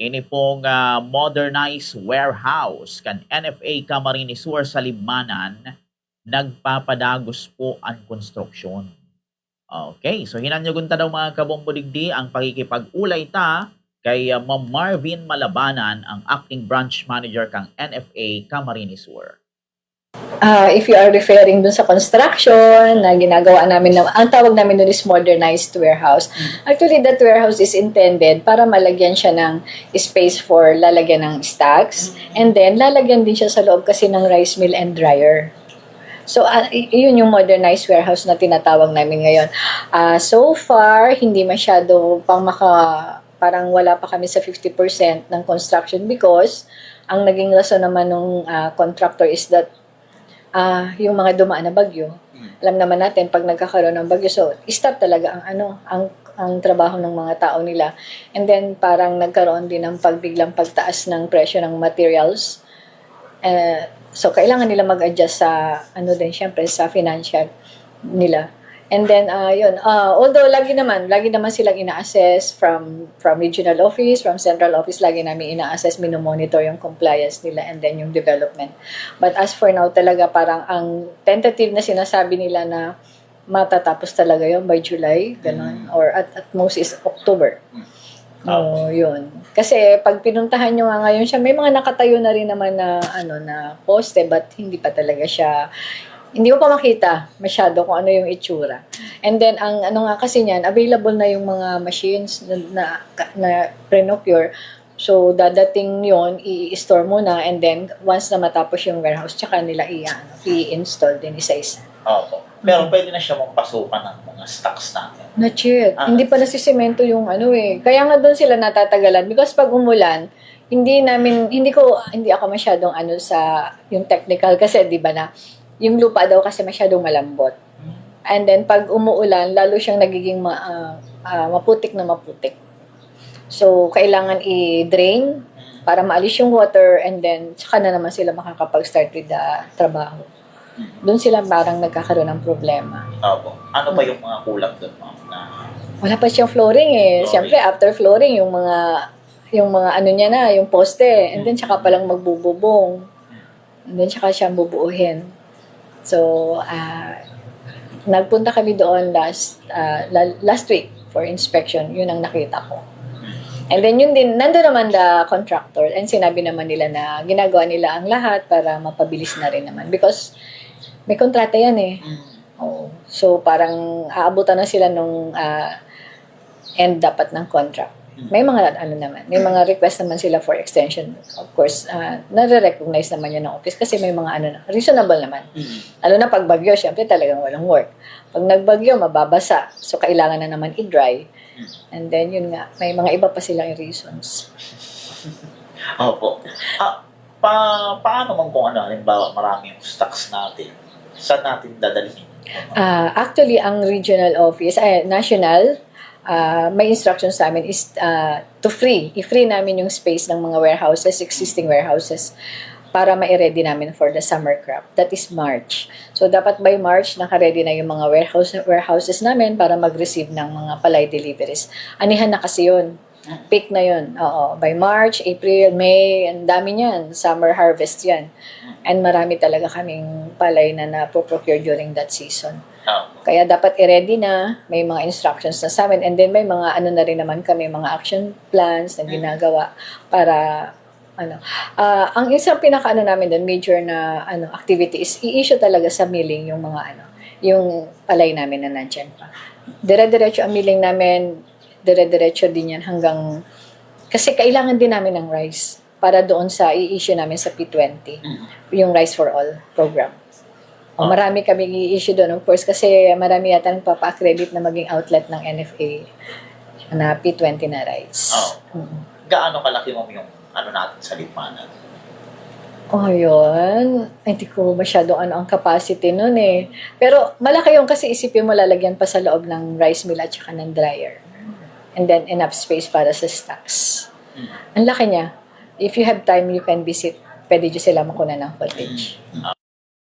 Ini pong modernized warehouse kan NFA Camarines Sur sa Libmanan, nagpapadagos po ang konstruksyon. Okay, so hinanyugunta daw mga kabombodigdi ang pakikipag-ulay ta kay Ma'am Marvin Malabanan, ang acting branch manager kang NFA Camarines Sur. If you are referring dun sa construction na ginagawa namin, ang tawag namin dun is modernized warehouse. Actually, that warehouse is intended para malagyan siya ng space for lalagyan ng stocks, and then lalagyan din siya sa loob kasi ng rice mill and dryer. So, yun yung modernized warehouse na tinatawag namin ngayon. So far, hindi masyado parang wala pa kami sa 50% ng construction because ang naging rason naman ng contractor is that yung mga dumaan na bagyo. Alam naman natin pag nagkakaroon ng bagyo, so stop talaga ang trabaho ng mga tao nila. And then parang nagkaroon din ng biglang pagtaas ng presyo ng materials. So kailangan nila mag-adjust sa syempre sa financial nila. And then although lagi naman silang ina-assess from regional office, from central office, lagi namin ina-assess, minomonitor yung compliance nila and then yung development. But as for now talaga parang ang tentative na sinasabi nila na matatapos talaga yun by July, ganun, or at most is October. Yun. Kasi pag pinuntahan nyo nga ngayon siya, may mga nakatayo na rin naman na na poste, but hindi pa talaga siya, hindi mo pa makita masyado kung ano yung itsura. And then, ang kasi niyan, available na yung mga machines na pre-procure. So, dadating yon, i-store muna, and then, once na matapos yung warehouse, tsaka nila i-install din isa-isa. Opo. Pero pwede na siya mapasukan ng mga stocks natin. Not yet. Hindi pa nasisemento yung Kaya nga doon sila natatagalan. Because pag umulan, hindi ako masyadong sa yung technical kasi, di ba na, yung lupa daw kasi masyadong malambot. And then, pag umuulan, lalo siyang nagiging maputik na maputik. So, kailangan i-drain para maalis yung water, and then, saka na naman sila makakapag-start with the trabaho. Doon sila parang nagkakaroon ng problema. Opo. Ano ba yung mga kulang doon, ma'am? Wala pa siyang flooring. Siyempre, after flooring, yung mga niya na, yung poste, and then, saka palang magbububong. And then, saka siyang bubuuhin. So, nagpunta kami doon last week for inspection. Yun ang nakita ko. And then yun din, nandun naman the contractor, and sinabi naman nila na ginagawa nila ang lahat para mapabilis na rin naman. Because may kontrata yan eh. So, parang aabutan na sila nung end dapat ng contract. May mga may mga request naman sila for extension. Of course, nare-recognize naman yan ng office kasi may mga reasonable naman. Lalo na pag bagyo, syempre talagang walang work. Pag nagbagyo, mababasa. So, kailangan na naman i-dry. And then, yun nga, may mga iba pa silang reasons. Opo. Paano man kung halimbawa marami yung stocks natin, saan natin dadalhin? Actually, ang regional office, national, may instructions sa amin is i-free namin yung space ng mga warehouses, existing warehouses, para ma-ready namin for the summer crop. That is March. So, dapat by March, naka-ready na yung mga warehouses namin para mag-receive ng mga palay deliveries. Anihan na kasi yun. Peak na yun. Oo. By March, April, May, ang dami niyan. Summer harvest yan. And marami talaga kaming palay na na-procure during that season. Kaya dapat i-ready na, may mga instructions na sa amin, and then may mga na rin naman kami, mga action plans na ginagawa para ang isang namin doon, major na activity is i-issue talaga sa milling yung mga yung palay namin na nandiyan pa. Dire-diretso ang milling namin, dire-diretso din yan hanggang, kasi kailangan din namin ng rice para doon sa i-issue namin sa P20, yung Rice for All program. Marami kami i-issue doon, of course, kasi marami yata nagpapa-accredit na maging outlet ng NFA na P20 na rice. Gaano kalaki mo yung natin sa Libmanan? Yun. Hindi ko masyado ang capacity nun eh. Pero malaki yung kasi isipin mo lalagyan pa sa loob ng rice mill at saka ng dryer. And then enough space para sa stocks. Ang laki niya. If you have time, you can visit. Pwede dyo sila makuna ng footage.